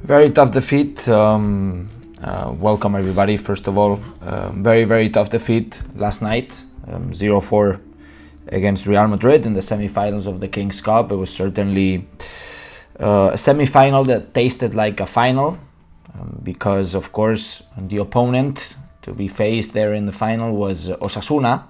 Very tough defeat. Welcome everybody. First of all, very tough defeat last night, 0-4 against Real Madrid in the semi-finals of the King's Cup. It was certainly a semi-final that tasted like a final, because of course the opponent to be faced there in the final was Osasuna.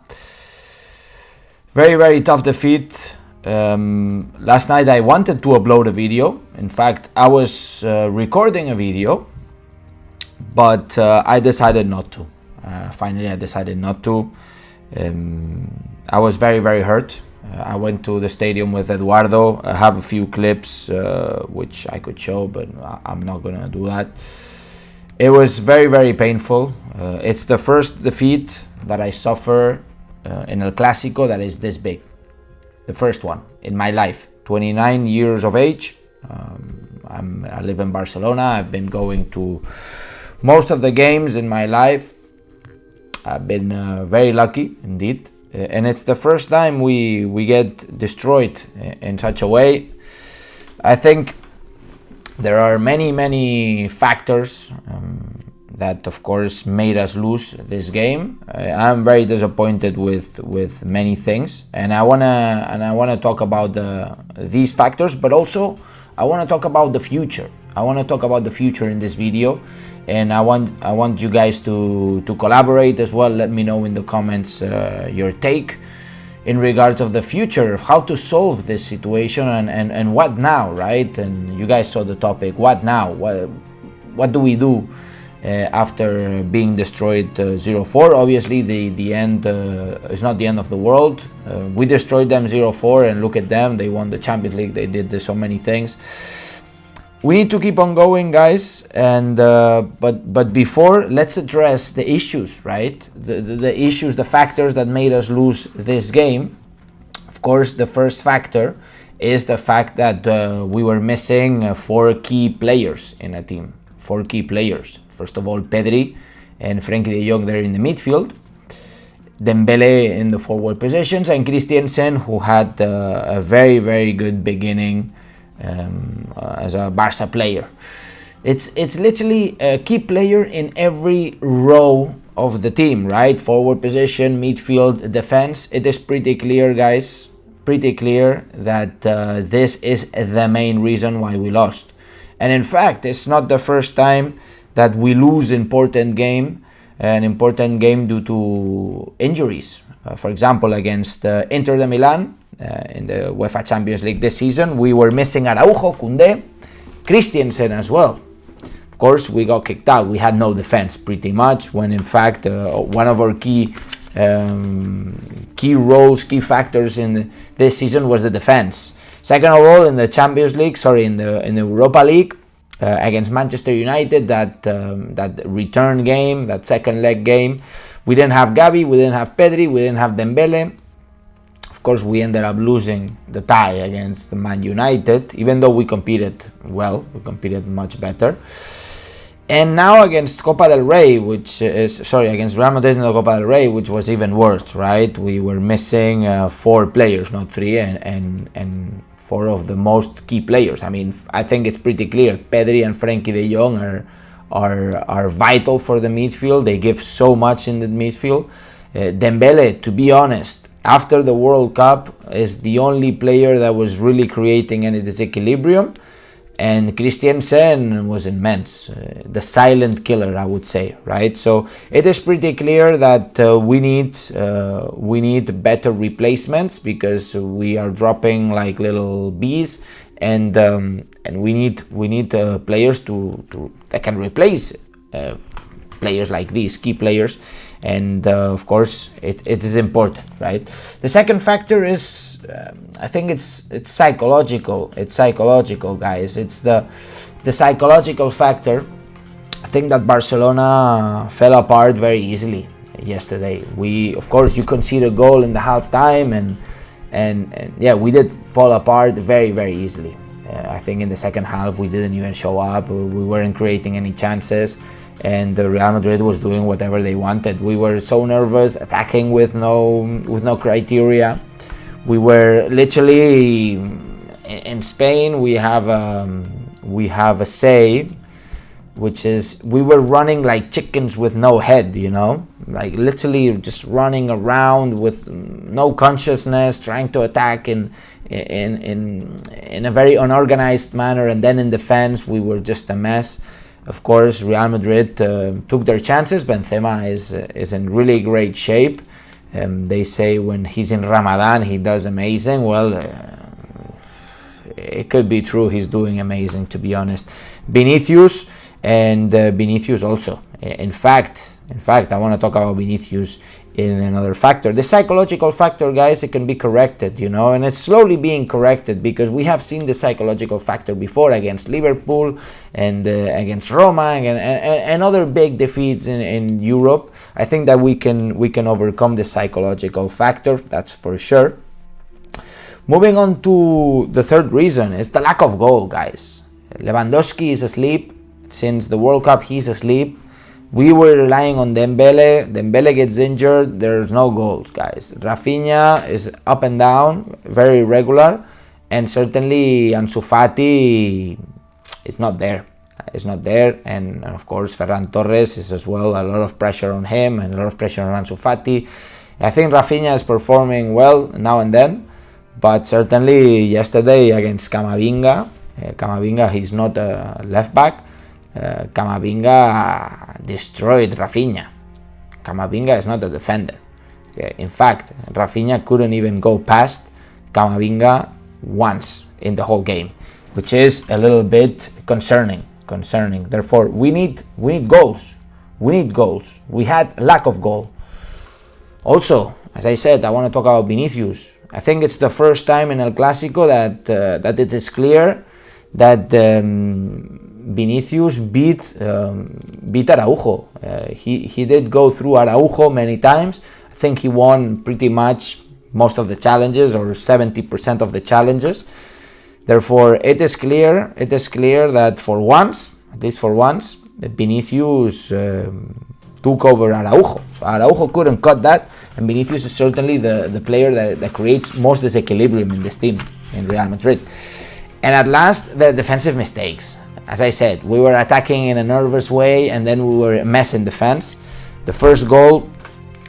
Very tough defeat. Last night I wanted to upload a video. In fact, I was recording a video, but I decided not to. Finally, I decided not to. I was very hurt. I went to the stadium with Eduardo. I have a few clips which I could show, but I'm not gonna do that. It was very painful. It's the first defeat that I suffer in El Clásico that is this big. The first one in my life. 29 years of age. I live in Barcelona. I've been going to most of the games in my life. I've been very lucky indeed. And it's the first time we get destroyed in such a way. I think there are many factors that of course made us lose this game. I'm very disappointed with many things, and I wanna talk about these factors, but also I wanna talk about the future. I wanna talk about the future in this video, and I want you guys to collaborate as well. Let me know in the comments your take in regards of the future, of how to solve this situation and what now, right? And you guys saw the topic, what now? What do we do after being destroyed 0-4? Obviously the end is not the end of the world. We destroyed them 0-4, and look at them, they won the Champions League, they did so many things. We need to keep on going, guys, and but before, let's address the issues, right? The issues, the factors that made us lose this game. Of course, the first factor is the fact that we were missing 4 key players in a team. 4 key players. First of all, Pedri and Frenkie de Jong there in the midfield, Dembélé in the forward positions, and Christensen, who had a very good beginning as a Barça player. It's literally a key player in every row of the team, right? Forward position, midfield, defense. It is pretty clear, guys, pretty clear that this is the main reason why we lost. And in fact, it's not the first time that we lose an important game due to injuries. For example, against Inter de Milan in the UEFA Champions League this season, we were missing Araujo, Koundé, Christensen as well. Of course, we got kicked out. We had no defense pretty much, when in fact one of our key roles, key factors in this season was the defense. Second of all, in the Champions League, in the Europa League, against Manchester United, that return game, that second leg game, we didn't have Xavi, we didn't have Pedri, we didn't have Dembélé. Of course, we ended up losing the tie against Man United, even though we competed well, we competed much better. And now against Copa del Rey, against Real Madrid in the Copa del Rey, which was even worse, right? We were missing 4 players, not 3, and 4 of the most key players. I mean, I think it's pretty clear. Pedri and Frenkie de Jong are vital for the midfield. They give so much in the midfield. Dembélé, to be honest, after the World Cup, is the only player that was really creating any disequilibrium. And Christensen was immense, the silent killer, I would say, right? So it is pretty clear that we need better replacements, because we are dropping like little bees, and we need players that can replace players like these, key players. And of course it is important, right? The second factor is I think it's psychological. It's psychological, guys. It's the psychological factor. I think that Barcelona fell apart very easily yesterday. Of course, you concede a goal in the halftime, and yeah, we did fall apart very easily. I think in the second half we didn't even show up. We weren't creating any chances, and Real Madrid was doing whatever they wanted. We were so nervous, attacking with no criteria. We were literally in Spain. We have a say which is we were running like chickens with no head, you know, like literally just running around with no consciousness, trying to attack in a very unorganized manner, and then in defense we were just a mess. Of course, Real Madrid took their chances. Benzema is in really great shape. They say when he's in Ramadan he does amazing. Well, it could be true, he's doing amazing, to be honest. Vinicius also. In fact, I want to talk about Vinicius in another factor. The psychological factor, guys, it can be corrected, you know, and it's slowly being corrected, because we have seen the psychological factor before against Liverpool and against Roma and other big defeats in Europe. I think that we can overcome the psychological factor, that's for sure. Moving on to the third reason is the lack of goal, guys. Lewandowski is asleep. Since the World Cup, he's asleep. We were relying on Dembélé. Dembélé gets injured. There's no goals, guys. Rafinha is up and down, very regular. And certainly Ansu Fati is not there. It's not there. And of course, Ferran Torres is as well. A lot of pressure on him and a lot of pressure on Ansu Fati. I think Rafinha is performing well now and then. But certainly yesterday against Camavinga, he's not a left back. Camavinga destroyed Rafinha. Camavinga is not a defender. In fact, Rafinha couldn't even go past Camavinga once in the whole game, which is a little bit concerning. Therefore, we need goals. We had lack of goal. Also, as I said, I want to talk about Vinicius. I think it's the first time in El Clásico that it is clear that Vinicius beat Araujo. He did go through Araujo many times. I think he won pretty much most of the challenges, or 70% of the challenges. Therefore, it is clear that for once, at least for once, Vinicius took over Araujo. So Araujo couldn't cut that, and Vinicius is certainly the player that creates most disequilibrium in this team, in Real Madrid. And at last, the defensive mistakes. As I said, we were attacking in a nervous way, and then we were a mess in defense. The first goal,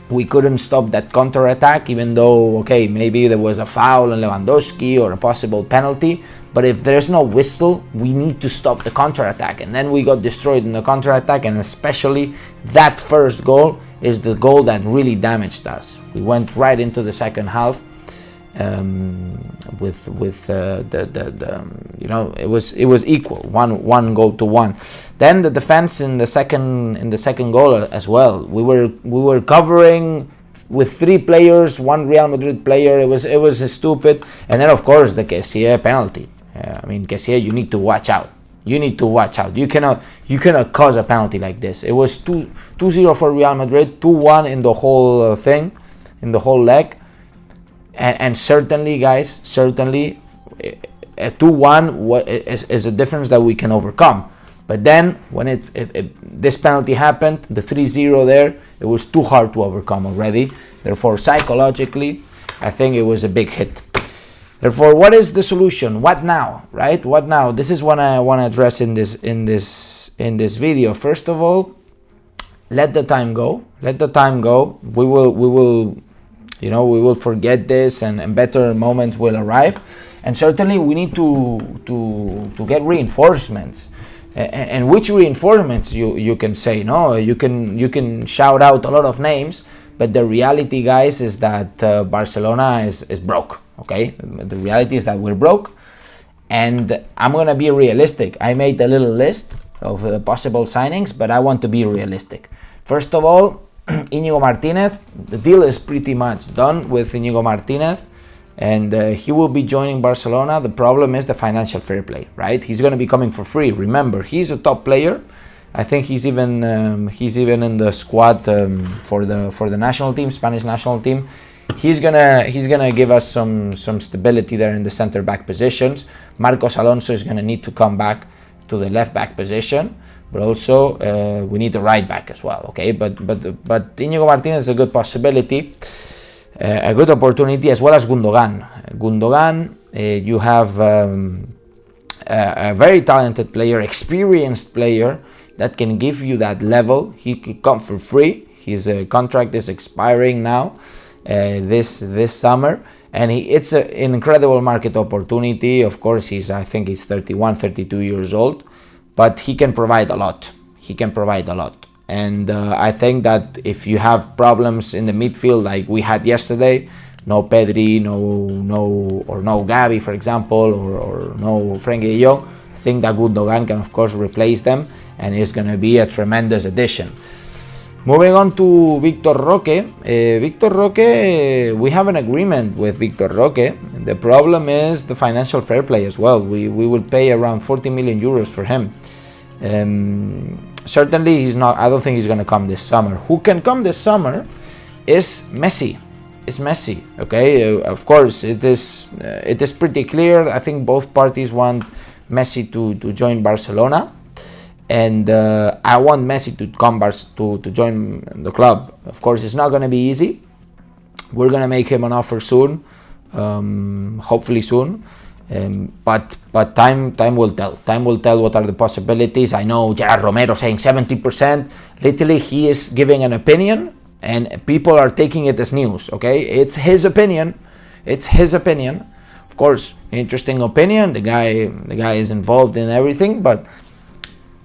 we couldn't stop that counter-attack, even though, okay, maybe there was a foul on Lewandowski or a possible penalty. But if there's no whistle, we need to stop the counter-attack. And then we got destroyed in the counter-attack, and especially that first goal is the goal that really damaged us. We went right into the second half with you know, it was equal, one goal to one. Then the defense in the second goal as well. We were covering with three players, one Real Madrid player. It was stupid. And then of course the Kessie penalty. I mean, Kessie, you need to watch out. You cannot cause a penalty like this. It was 2-0 for Real Madrid, 2-1 in the whole thing, in the whole leg. And certainly, guys, a 2-1 is a difference that we can overcome. But then when this penalty happened, the 3-0 there, it was too hard to overcome already. Therefore, psychologically, I think it was a big hit. Therefore, what is the solution? What now, right? What now? This is what I want to address in this video. First of all, let the time go. We will forget this, and better moments will arrive. And certainly, we need to get reinforcements. And which reinforcements you can say? No, you can shout out a lot of names, but the reality, guys, is that Barcelona is broke. Okay, the reality is that we're broke, and I'm gonna be realistic. I made a little list of possible signings, but I want to be realistic. First of all, Íñigo Martínez, the deal is pretty much done with Íñigo Martínez, and he will be joining Barcelona. The problem is the financial fair play, right? He's gonna be coming for free. Remember, he's a top player. I think he's even in the squad for the national team, Spanish national team. He's gonna give us some stability there in the center back positions. Marcos Alonso is gonna need to come back to the left back position, but also we need the right back as well. Okay, but Íñigo Martínez is a good possibility, a good opportunity, as well as Gundogan. You have a very talented player, experienced player. that can give you that level. He could come for free. His contract is expiring now this summer, and it's an incredible market opportunity. Of course, I think he's 31, 32 years old, but he can provide a lot. And I think that if you have problems in the midfield like we had yesterday, no Pedri, no Xavi, for example, or no Frenkie de Jong, I think that Gundogan can of course replace them, and is going to be a tremendous addition. Moving on to Victor Roque. We have an agreement with Victor Roque. The problem is the financial fair play as well. We will pay around 40 million euros for him. Certainly he's not. I don't think he's going to come this summer. Who can come this summer is Messi. Okay, of course it is pretty clear. I think both parties want Messi to join Barcelona, and I want Messi to come to join the club. Of course, it's not going to be easy. We're going to make him an offer soon, hopefully soon. But time will tell. Time will tell what are the possibilities. I know Gerard Romero saying 70%. Literally, he is giving an opinion, and people are taking it as news. Okay, it's his opinion. Of course, interesting opinion. The guy is involved in everything, but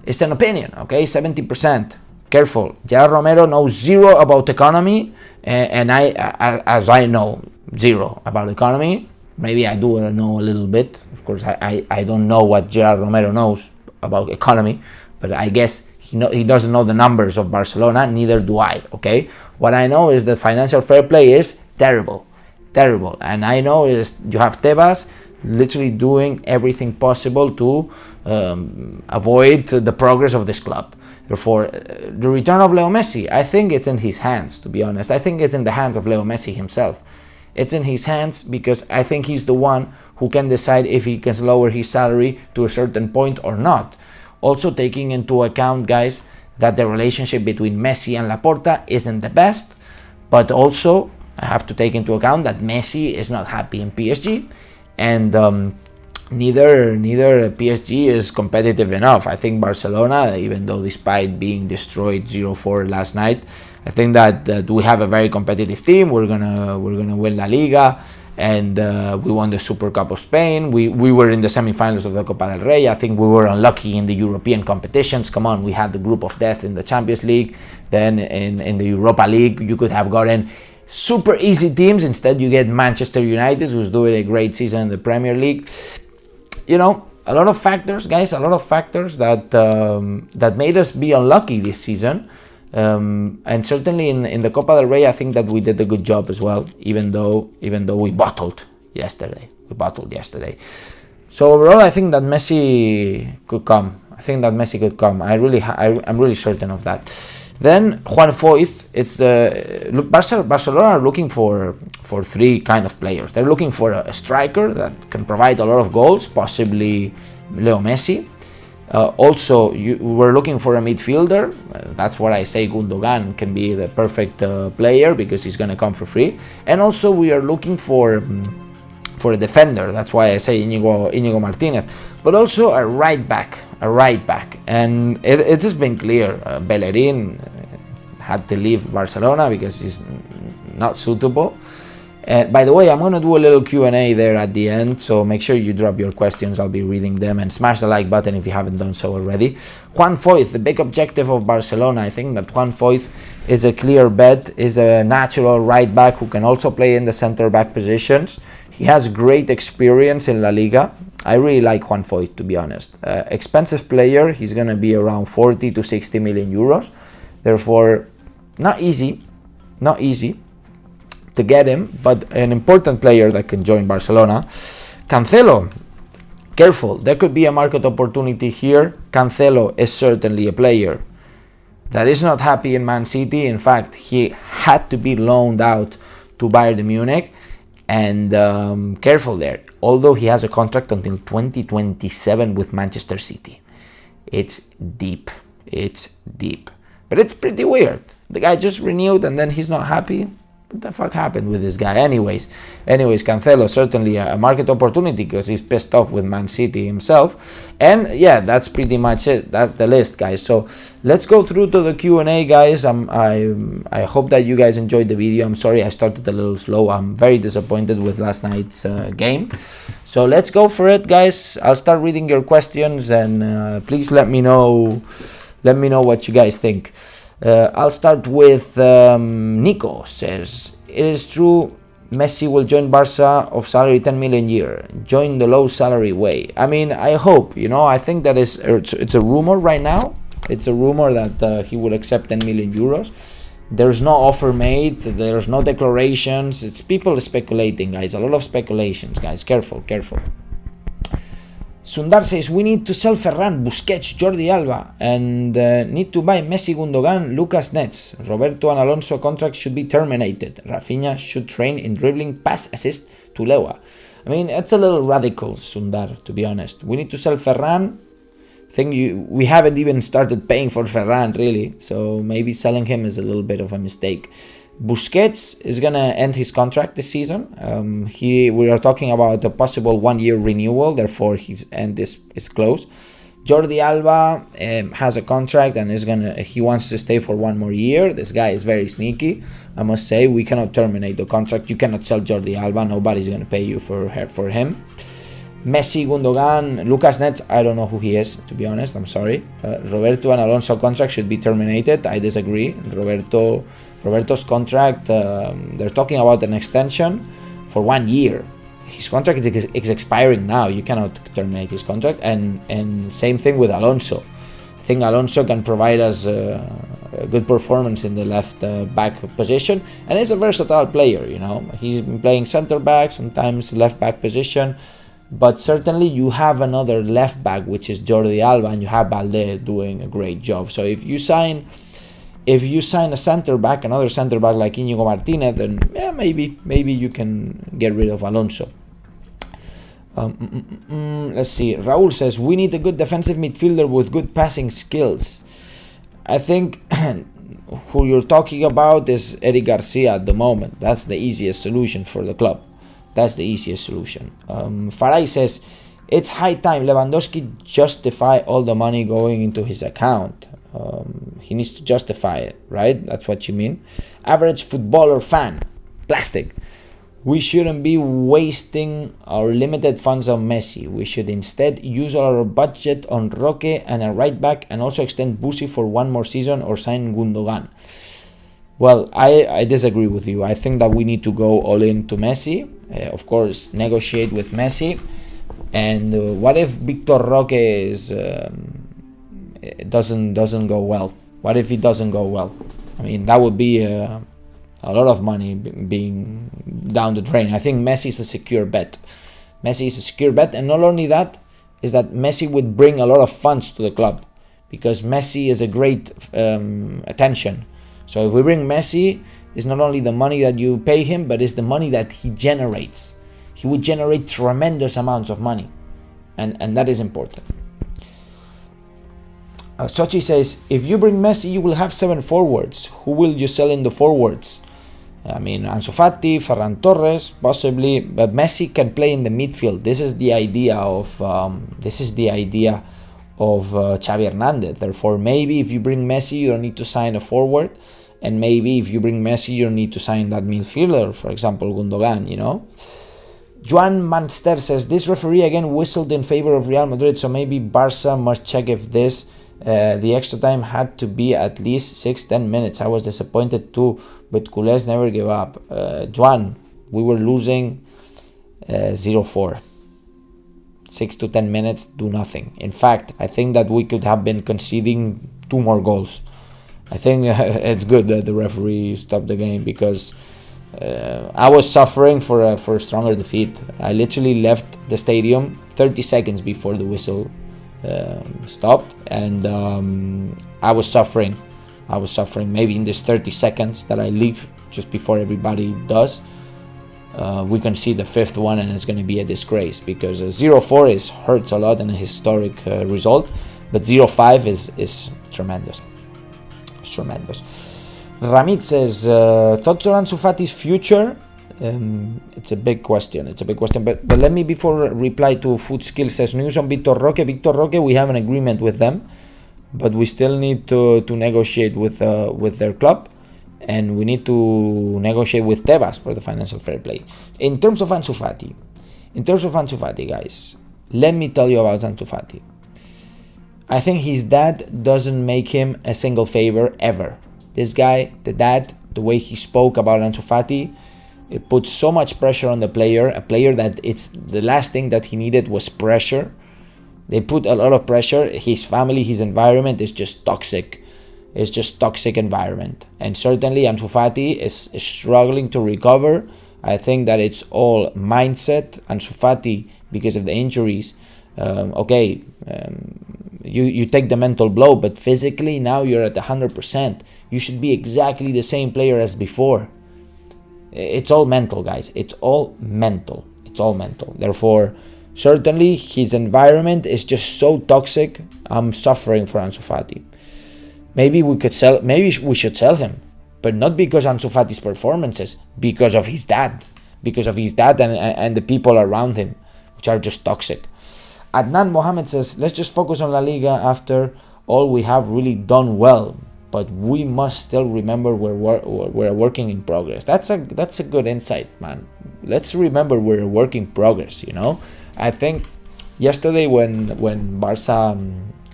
it's an opinion. Okay, 70%. Careful. Gerard Romero knows zero about economy, and I know zero about economy. Maybe I do know a little bit. Of course, I don't know what Gerard Romero knows about economy, but I guess he doesn't know the numbers of Barcelona, neither do I, okay? What I know is that financial fair play is terrible. And I know is you have Tebas literally doing everything possible to avoid the progress of this club. Therefore, the return of Leo Messi, I think it's in his hands, to be honest. I think it's in the hands of Leo Messi himself. It's in his hands because I think he's the one who can decide if he can lower his salary to a certain point or not. Also taking into account, guys, that the relationship between Messi and Laporta isn't the best, but also I have to take into account that Messi is not happy in PSG, and neither PSG is competitive enough. I think Barcelona, even though despite being destroyed 0-4 last night, I think that we have a very competitive team. We're gonna win La Liga, and we won the Super Cup of Spain. We were in the semi-finals of the Copa del Rey. I think we were unlucky in the European competitions. Come on, we had the group of death in the Champions League. Then in the Europa League, you could have gotten super easy teams. Instead, you get Manchester United, who's doing a great season in the Premier League. You know, a lot of factors, guys. A lot of factors that made us be unlucky this season. And certainly in the Copa del Rey, I think that we did a good job as well, even though we bottled yesterday. So overall, I think that Messi could come. I'm really certain of that. Then Juan Foyth, Barcelona are looking for three kind of players. They're looking for a striker that can provide a lot of goals, possibly Leo Messi. Also, we're looking for a midfielder. That's what I say Gundogan can be the perfect player because he's going to come for free. And also, we are looking for a defender. That's why I say Íñigo Martínez. But also a right back. And it has been clear. Bellerin had to leave Barcelona because he's not suitable. By the way, I'm going to do a little Q&A there at the end, so make sure you drop your questions. I'll be reading them, and smash the like button if you haven't done so already. Juan Foyth, the big objective of Barcelona. I think that Juan Foyth is a clear bet, is a natural right back who can also play in the center back positions. He has great experience in La Liga. I really like Juan Foyth, to be honest. Expensive player. He's going to be around 40 to 60 million euros. Therefore, not easy to get him, but an important player that can join Barcelona. Cancelo, careful, there could be a market opportunity here. Cancelo is certainly a player that is not happy in Man City. In fact, he had to be loaned out to Bayern Munich, and careful there. Although he has a contract until 2027 with Manchester City. It's deep, but it's pretty weird. The guy just renewed and then he's not happy. what the fuck happened with this guy? Anyways, Cancelo, certainly a market opportunity because he's pissed off with Man City himself. And yeah, that's pretty much it. That's the list, guys. So let's go through to the Q&A, guys. I hope that you guys enjoyed the video. I'm sorry I started a little slow. I'm very disappointed with last night's game. So let's go for it, guys. I'll start reading your questions, and please let me know what you guys think. I'll start with Nico says, it is true Messi will join Barça of salary 10 million a year, join the low salary way. I mean, I hope, I think that it's a rumor right now. It's a rumor that he will accept 10 million euros. There's no offer made, there's no declarations, it's people speculating, guys, a lot of speculations, guys, careful. Sundar says, we need to sell Ferran, Busquets, Jordi Alba, and need to buy Messi, Gundogan, Lucas Nets. Roberto and Alonso contracts should be terminated. Rafinha should train in dribbling, pass, assist to Lewa. I mean, it's a little radical, Sundar, to be honest. We need to sell Ferran. I think we haven't even started paying for Ferran, really, so maybe selling him is a little bit of a mistake. Busquets is going to end his contract this season. We are talking about a possible 1-year renewal, therefore his end is close. Jordi Alba has a contract and he wants to stay for 1 more year. This guy is very sneaky, I must say. We cannot terminate the contract. You cannot sell Jordi Alba. Nobody's going to pay you for him. Messi, Gundogan, Lucas Nets, I don't know who he is, to be honest. I'm sorry. Roberto and Alonso contract should be terminated. I disagree. Roberto's contract, they're talking about an extension for 1 year. His contract is expiring now. You cannot terminate his contract. And same thing with Alonso. I think Alonso can provide us a good performance in the left back position. And he's a versatile player, He's been playing center back, sometimes left back position. But certainly you have another left back, which is Jordi Alba, and you have Balde doing a great job. So if you sign a center back, another center back like Íñigo Martínez, then yeah, maybe you can get rid of Alonso. Let's see. Raúl says, we need a good defensive midfielder with good passing skills. I think who you're talking about is Eric Garcia at the moment. That's the easiest solution for the club. That's the easiest solution. Farai says, it's high time Lewandowski justify all the money going into his account. He needs to justify it, right? That's what you mean. Average footballer fan, plastic. We shouldn't be wasting our limited funds on Messi. We should instead use our budget on Roque and a right back, and also extend Busi for 1 more season or sign Gundogan. Well, I disagree with you. I think that we need to go all in to Messi. Of course, negotiate with Messi. And what if Victor Roque doesn't go well? What if it doesn't go well? I mean, that would be a lot of money being down the drain. I think Messi is a secure bet. And not only that, is that Messi would bring a lot of funds to the club, because Messi is a great attention. So if we bring Messi, it's not only the money that you pay him, but it's the money that he generates. He would generate tremendous amounts of money, and that is important. Sochi says, if you bring Messi, you will have 7 forwards. Who will you sell in the forwards? I mean, Ansu Fati, Ferran Torres, possibly, but Messi can play in the midfield. This is the idea of Xavi Hernandez. Therefore, maybe if you bring Messi, you don't need to sign a forward, and maybe if you bring Messi, you don't need to sign that midfielder, for example, Gundogan, Juan Manster says, this referee again whistled in favor of Real Madrid, so maybe Barça must check if the extra time had to be at least 6-10 minutes. I was disappointed too, but culés never give up. Juan, we were losing 0-4. 6 to 10 minutes do nothing. In fact, I think that we could have been conceding 2 more goals. I think it's good that the referee stopped the game, because I was suffering for a stronger defeat. I literally left the stadium 30 seconds before the whistle stopped, and I was suffering. Maybe in this 30 seconds that I leave just before everybody does, we can see the 5th one, and it's going to be a disgrace, because 0-4 hurts a lot and a historic result, but 0-5 is tremendous. It's tremendous. Ramit says, thoughts on Ansu Fati's future? It's a big question. But let me, before reply to Food Skill says, news on Victor Roque. Victor Roque, we have an agreement with them, but we still need to negotiate with their club, and we need to negotiate with Tebas for the financial fair play. In terms of Ansu Fati, guys, let me tell you about Ansu Fati. I think his dad doesn't make him a single favor ever. This guy, the dad, the way he spoke about Ansu Fati, it puts so much pressure on the player, a player that it's the last thing that he needed was pressure. They put a lot of pressure. His family, his environment is just toxic. It's just toxic environment. And certainly Ansu Fati is struggling to recover. I think that it's all mindset. Ansu Fati, because of the injuries, you take the mental blow, but physically now you're at 100%. You should be exactly the same player as before. It's all mental, guys. It's all mental. Therefore, certainly his environment is just so toxic. I'm suffering for Ansu Fati. Maybe we should sell him, but not because Ansu Fati's performances, because of his dad and the people around him, which are just toxic. Adnan Mohammed says, let's just focus on La Liga. After all, we have really done well, but we must still remember we're working in progress. That's a good insight, man. Let's remember we're a work in progress, you know. I think yesterday when Barça,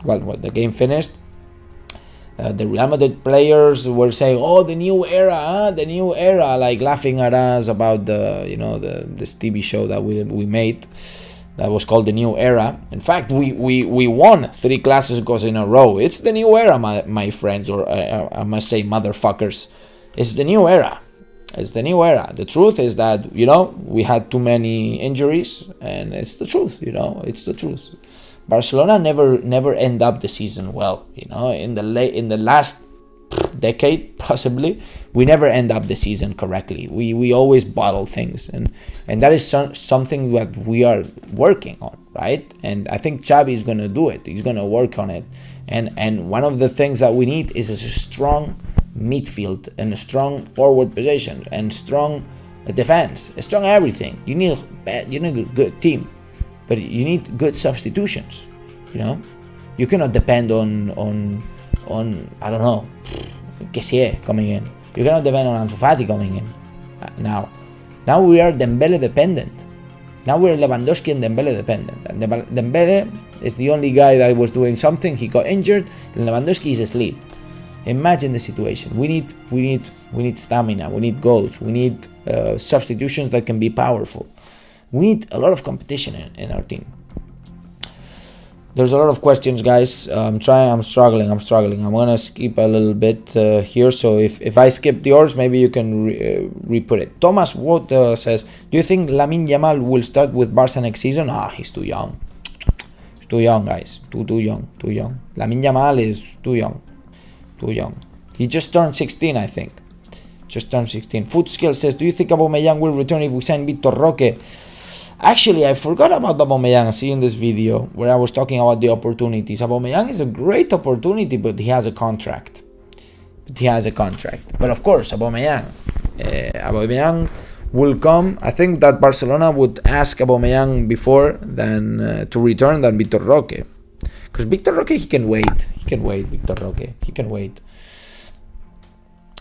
when the game finished, the Real Madrid players were saying, "Oh, the new era," like laughing at us about this TV show that we made. That was called The New Era. In fact, we won 3 Clásicos in a row. It's the new era, my friends, or I must say motherfuckers. It's the new era. The truth is that, we had too many injuries, and it's the truth, it's the truth. Barcelona never end up the season well, in the last decade, possibly, we never end up the season correctly. We always bottle things, and that is something that we are working on, right? And I think Xavi is going to do it. He's going to work on it, and one of the things that we need is a strong midfield and a strong forward position and strong defense, a strong everything. You need a good team, but you need good substitutions. You cannot depend on I don't know, Kessie coming in. You cannot depend on Ansu Fati coming in. Now we are Dembélé dependent. Now we're Lewandowski and Dembélé dependent. And Dembélé is the only guy that was doing something. He got injured, and Lewandowski is asleep. Imagine the situation. We need stamina. We need goals. We need substitutions that can be powerful. We need a lot of competition in our team. There's a lot of questions, guys. I'm struggling. I'm gonna skip a little bit here. So if I skip yours, maybe you can re-put it. Thomas Watt says, do you think Lamine Yamal will start with Barça next season? He's too young. He's too young, guys. Too young. Lamine Yamal is too young. He just turned 16, I think. Food Skill says, do you think Aubameyang will return if we sign Victor Roque? Actually, I forgot about Aubameyang seeing this video where I was talking about the opportunities. Aubameyang is a great opportunity, but he has a contract. But of course, Aubameyang will come. I think that Barcelona would ask Aubameyang before than to return than Victor Roque. Because Victor Roque, he can wait. Victor Roque, he can wait.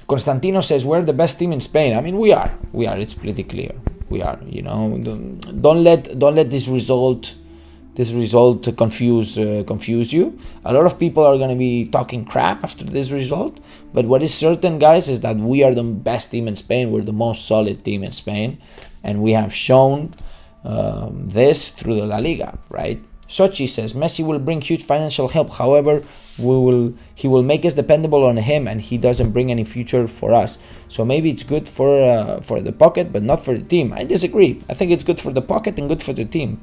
Constantino says, we're the best team in Spain. I mean, we are. It's pretty clear. We are. Don't let this result confuse you. A lot of people are going to be talking crap after this result, but what is certain, guys, is that we are the best team in Spain. We're the most solid team in Spain, and we have shown this through the La Liga, right? Sochi says, Messi will bring huge financial help. However, he will make us dependable on him, and he doesn't bring any future for us. So maybe it's good for the pocket, but not for the team. I disagree. I think it's good for the pocket and good for the team.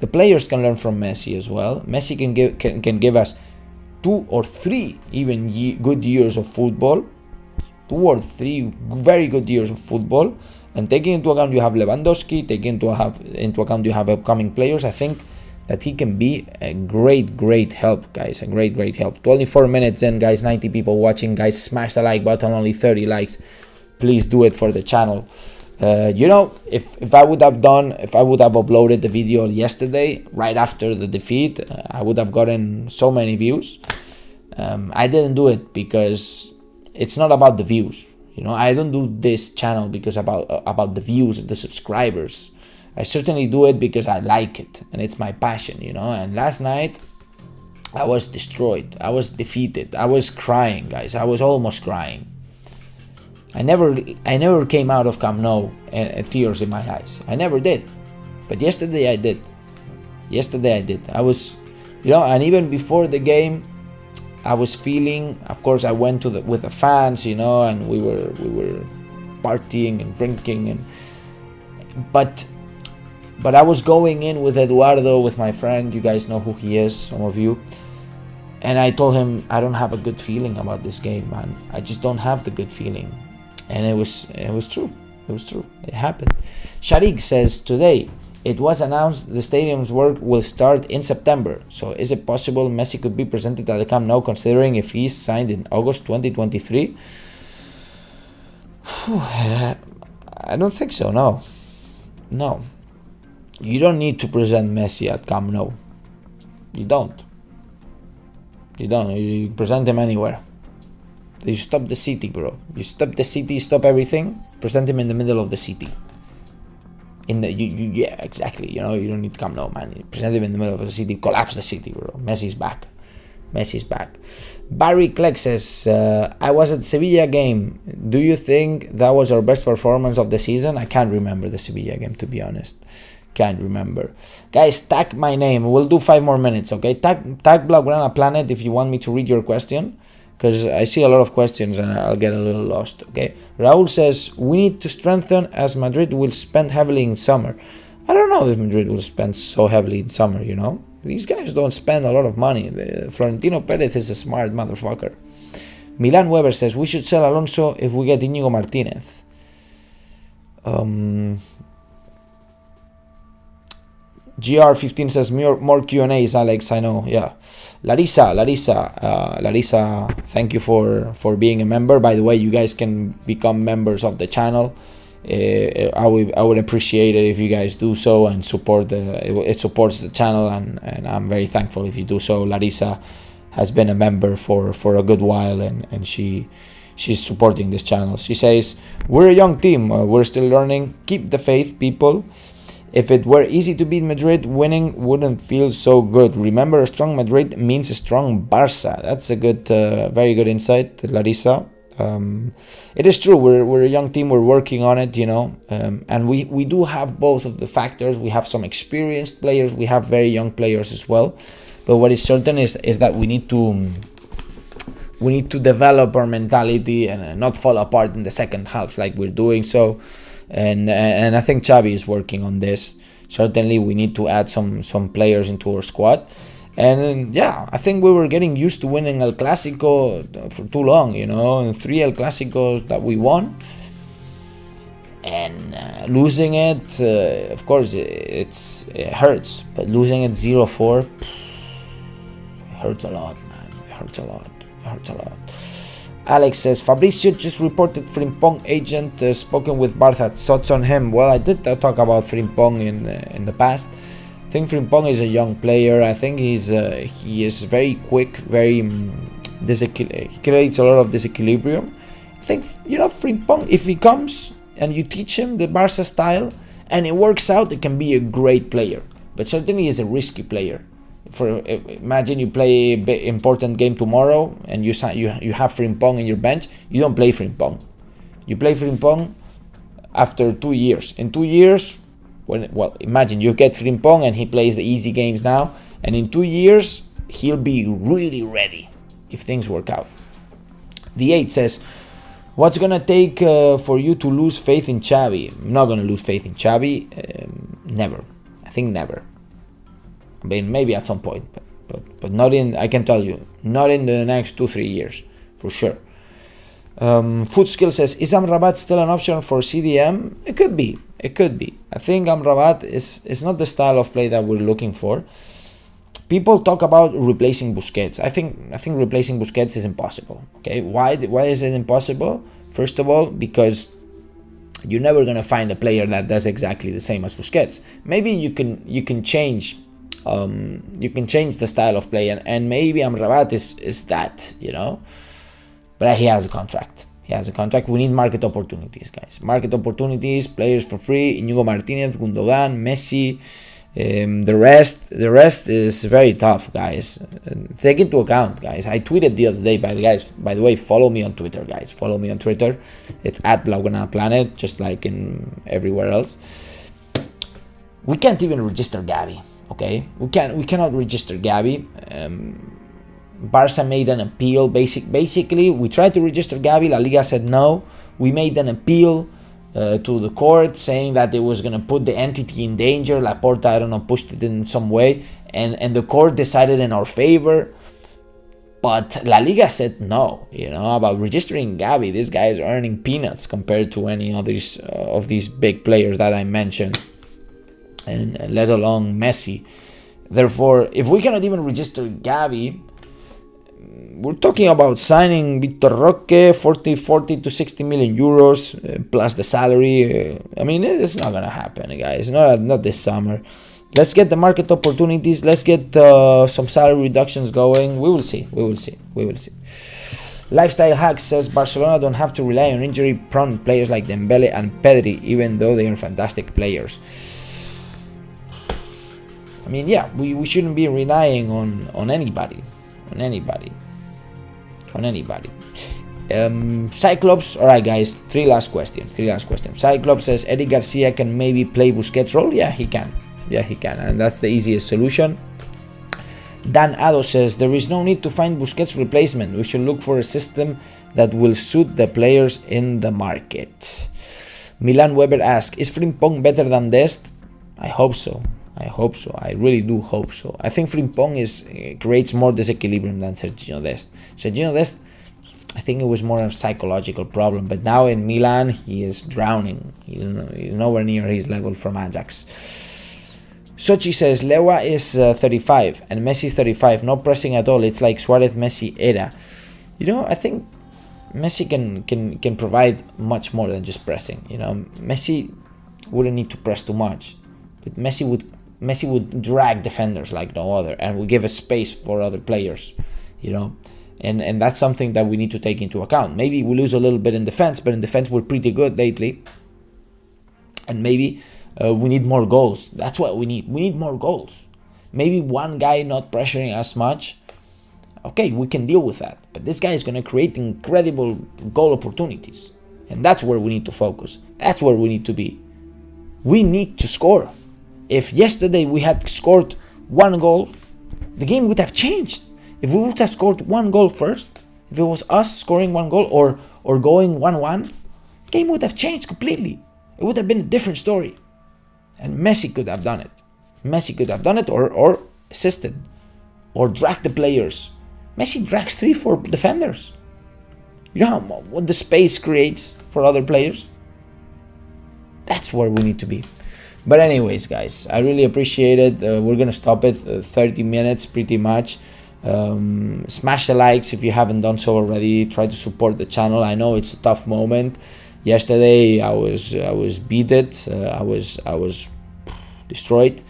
The players can learn from Messi as well. Messi can give us 2 or 3 even good years of football. 2 or 3 very good years of football. And taking into account you have Lewandowski, taking into account you have upcoming players, I think that he can be a great help, guys. A great help. 24 minutes in, guys. 90 people watching, guys. Smash the like button. Only 30 likes. Please do it for the channel. If I would have uploaded the video yesterday, right after the defeat, I would have gotten so many views. I didn't do it because it's not about the views. I don't do this channel because about the views and the subscribers. I certainly do it because I like it and it's my passion, And last night I was destroyed. I was defeated. I was crying, guys. I was almost crying. I never came out of Camp Nou and tears in my eyes. I never did. But yesterday I did. I was, and even before the game, I was feeling. Of course, I went with the fans, and we were partying and drinking, but I was going in with Eduardo, with my friend. You guys know who he is, some of you. And I told him, I don't have a good feeling about this game, man. I just don't have the good feeling. And it was true. It happened. Sharik says, today it was announced the stadium's work will start in September. So is it possible Messi could be presented at the Camp Nou, considering if he's signed in August 2023? I don't think so, no. You don't need to present Messi at Camp Nou. You don't. You present him anywhere. You stop the city, bro. You stop the city, stop everything. Present him in the middle of the city. Yeah, exactly. You don't need to come, no, man. Present him in the middle of the city. Collapse the city, bro. Messi's back. Barry Clegg says, I was at Sevilla game. Do you think that was our best performance of the season? I can't remember the Sevilla game, to be honest. Can't remember. Guys, tag my name. We'll do 5 more minutes, okay? Tag Blaugrana Planet if you want me to read your question, because I see a lot of questions and I'll get a little lost, okay? Raul says, we need to strengthen as Madrid will spend heavily in summer. I don't know if Madrid will spend so heavily in summer, These guys don't spend a lot of money. Florentino Perez is a smart motherfucker. Milan Weber says, we should sell Alonso if we get Íñigo Martínez. GR15 says, more Q&As, Alex, I know, yeah. Larissa, thank you for being a member. By the way, you guys can become members of the channel. I would appreciate it if you guys do so and support it supports the channel, and I'm very thankful if you do so. Larissa has been a member for a good while, and she's supporting this channel. She says, we're a young team, we're still learning. Keep the faith, people. If it were easy to beat Madrid, winning wouldn't feel so good. Remember, a strong Madrid means a strong Barça. That's a good, very good insight, Larissa. It is true, we're a young team, we're working on it, and we do have both of the factors. We have some experienced players, we have very young players as well. But what is certain is that we need to develop our mentality and not fall apart in the second half like we're doing so. And I think Xavi is working on this. Certainly we need to add some players into our squad. And yeah, I think we were getting used to winning El Clásico for too long, and 3 El Clásicos that we won. And losing it, of course, it hurts. But losing it 0-4, it hurts a lot, man. It hurts a lot. Alex says, Fabricio just reported Frimpong agent spoken with Barça. Thoughts on him? Well, I did talk about Frimpong in the past. I think Frimpong is a young player. I think he is very quick, very he creates a lot of disequilibrium. I think Frimpong, if he comes and you teach him the Barça style and it works out, it can be a great player. But certainly he is a risky player. Imagine you play an important game tomorrow and you have Frimpong in your bench. You don't play Frimpong. You play Frimpong after 2 years. In 2 years, imagine you get Frimpong and he plays the easy games now, and in 2 years he'll be really ready if things work out. The 8 says, what's gonna take for you to lose faith in Xavi? I'm not gonna lose faith in Xavi. Never. I think never. I mean, maybe at some point, but not in, I can tell you, not in the next 2-3 years, for sure. Food Skill says, is Amrabat still an option for CDM? It could be. I think Amrabat is not the style of play that we're looking for. People talk about replacing Busquets. I think replacing Busquets is impossible. Okay, why is it impossible? First of all, because you're never gonna find a player that does exactly the same as Busquets. Maybe you can change the style of play, and maybe Amrabat is that, you know, but he has a contract. We need market opportunities, guys. Market opportunities, players for free. Íñigo Martínez, Gundogan, Messi. The rest is very tough, guys. Take into account, guys. I tweeted the other day, by the way, follow me on Twitter, guys. Follow me on Twitter. It's at Blaugrana Planet, just like in everywhere else. We can't even register Gavi, okay? We cannot register Gavi. Barça made an appeal. Basically, we tried to register Gavi. La Liga said no. We made an appeal to the court, saying that it was going to put the entity in danger. Laporta, I don't know, pushed it in some way, and the court decided in our favor. But La Liga said no, you know, about registering Gavi. This guy is earning peanuts compared to any others of these big players that I mentioned, and let alone Messi. Therefore, if we cannot even register Gavi, we're talking about signing Vitor Roque, 40 to 60 million euros plus the salary. I mean, it's not gonna happen, guys. Not this summer. Let's get the market opportunities. Let's get some salary reductions going. We will see. Lifestyle Hack says Barcelona don't have to rely on injury-prone players like Dembélé and Pedri, even though they are fantastic players. I mean, yeah, we shouldn't be relying on anybody. Cyclops, alright guys, three last questions. Cyclops says Eric Garcia can maybe play Busquets' role. Yeah, he can, and that's the easiest solution. Dan Ado says there is no need to find Busquets' replacement. We should look for a system that will suit the players in the market. Milan Weber asks, is Frimpong better than Dest? I hope so. I really do hope so. I think Frimpong creates more disequilibrium than Serginho Dest. Serginho Dest, I think it was more a psychological problem, but now in Milan he is drowning. He's nowhere near his level from Ajax. Sochi says Lewa is 35 and Messi is 35. No pressing at all. It's like Suarez Messi era. You know, I think Messi can provide much more than just pressing. You know, Messi wouldn't need to press too much, but Messi would drag defenders like no other, and would give a space for other players, you know, and that's something that we need to take into account. Maybe we lose a little bit in defense, but in defense we're pretty good lately, and maybe we need more goals. That's what we need. We need more goals. Maybe one guy not pressuring as much. Okay, we can deal with that, but this guy is going to create incredible goal opportunities, and that's where we need to focus. That's where we need to be. We need to score. If yesterday we had scored one goal, the game would have changed. If we would have scored one goal first, if it was us scoring one goal or going 1-1, the game would have changed completely. It would have been a different story. And Messi could have done it. Or assisted. Or dragged the players. Messi drags 3-4 defenders. You know what the space creates for other players? That's where we need to be. But anyways, guys, I really appreciate it. We're gonna stop it 30 minutes pretty much. Smash the likes if you haven't done so already. Try to support the channel. I know it's a tough moment. Yesterday I was beaten. I was destroyed.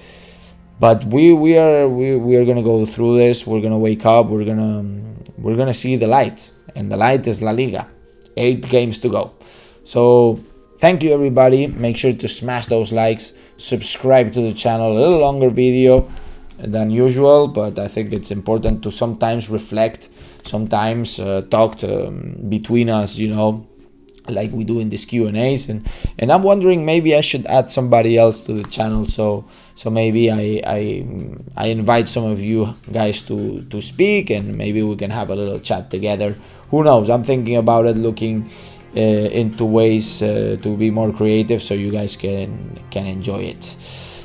But we are gonna go through this. We're gonna wake up. We're gonna see the light, and the light is La Liga. 8 games to go. So thank you, everybody. Make sure to smash those likes. Subscribe to the channel. A little longer video than usual, but I think it's important to sometimes reflect, sometimes talk between us, you know, like we do in these Q&As. And I'm wondering, maybe I should add somebody else to the channel. So maybe I invite some of you guys to speak, and maybe we can have a little chat together. Who knows? I'm thinking about it, looking into ways to be more creative, so you guys can enjoy it.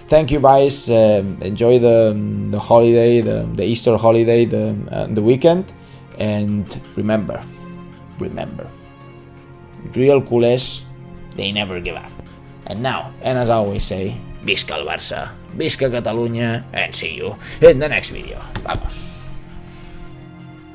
Thank you, guys. Enjoy the holiday, the Easter holiday, the weekend, and remember, real culés, they never give up. And as I always say, visca el Barça, visca Catalunya, and see you in the next video. Vamos.